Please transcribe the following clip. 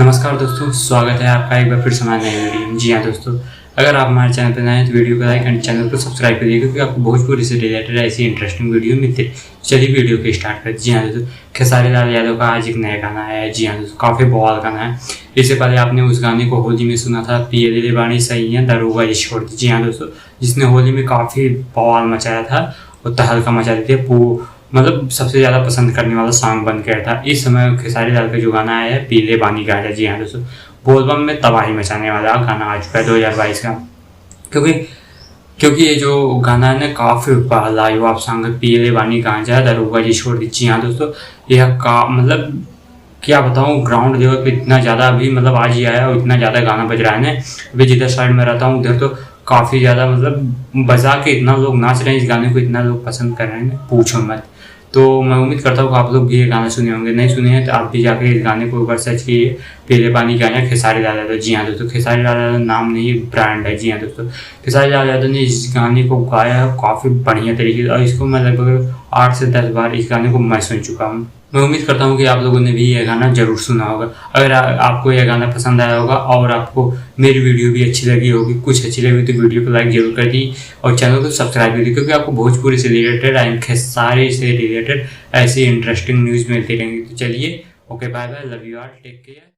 नमस्कार दोस्तों, स्वागत है आपका एक बार फिर से हमारे नए वीडियो में। जी हाँ दोस्तों, अगर आप हमारे चैनल पर नए हैं तो वीडियो को लाइक एंड चैनल को सब्सक्राइब करिए, क्योंकि आपको भोजपुरी से रिलेटेड ऐसी इंटरेस्टिंग वीडियो मिलती है। चलिए वीडियो को स्टार्ट करते हैं। जी हाँ दोस्तों, खेसारी लाल यादव का आज एक नया गाना आया है। जी हाँ दोस्तों, काफ़ी बवाल गाना है। इससे पहले आपने उस गाने को होली में सुना था, पिए दिले बानी सही है दरोगा ये छोड़ दी। जी हाँ दोस्तों, जिसने होली में काफ़ी बवाल मचाया था और तहलका मचा दी थी। मतलब सबसे ज़्यादा पसंद करने वाला सॉन्ग बन गया था। इस समय खेसारी लाल का जो गाना आया है पीले बानी गाजा, जी हाँ दोस्तों, बोलबम में तबाही मचाने वाला गाना आ चुका है 2022 का। क्योंकि क्योंकि ये जो गाना है ना काफ़ी लाजवाब सॉन्ग है, पीले बानी गांजा दरोगा जी छोड़ दी। जी हाँ दोस्तों, यह का मतलब क्या बताऊँ, ग्राउंड लेवल पे इतना ज़्यादा अभी मतलब आज ही आया और इतना ज़्यादा गाना बज रहा है ना। अभी जिधर साइड में रहता हूँ उधर तो काफ़ी ज़्यादा मतलब बजा के इतना लोग नाच रहे हैं, इस गाने को इतना लोग पसंद कर रहे हैं, पूछो मत। तो मैं उम्मीद करता हूँ कि आप लोग भी ये गाना सुने होंगे। नहीं सुने हैं तो आप भी जाके इस गाने को एक बार सर्च कीजिए, पीले पानी गाना खेसारी लाल यादव। जी हाँ दोस्तों, खेसारी लाल यादव नाम नहीं ब्रांड है। जी हाँ दोस्तों, खेसारी लाल यादव ने इस गाने को गाया है काफ़ी बढ़िया तरीके से, और इसको मैं लगभग 8 से 10 बार इस गाने को मैं सुन चुका हूँ। मैं उम्मीद करता हूँ कि आप लोगों ने भी यह गाना जरूर सुना होगा। अगर आपको यह गाना पसंद आया होगा और आपको मेरी वीडियो भी अच्छी लगी होगी, कुछ अच्छी लगी तो वीडियो को लाइक जरूर कर दी और चैनल को सब्सक्राइब कर दी, क्योंकि आपको भोजपुरी से रिलेटेड एंड खेसारी से रिलेटेड ऐसी इंटरेस्टिंग न्यूज़ मिलती रहेंगी। तो चलिए, okay, bye bye, love you all, take care.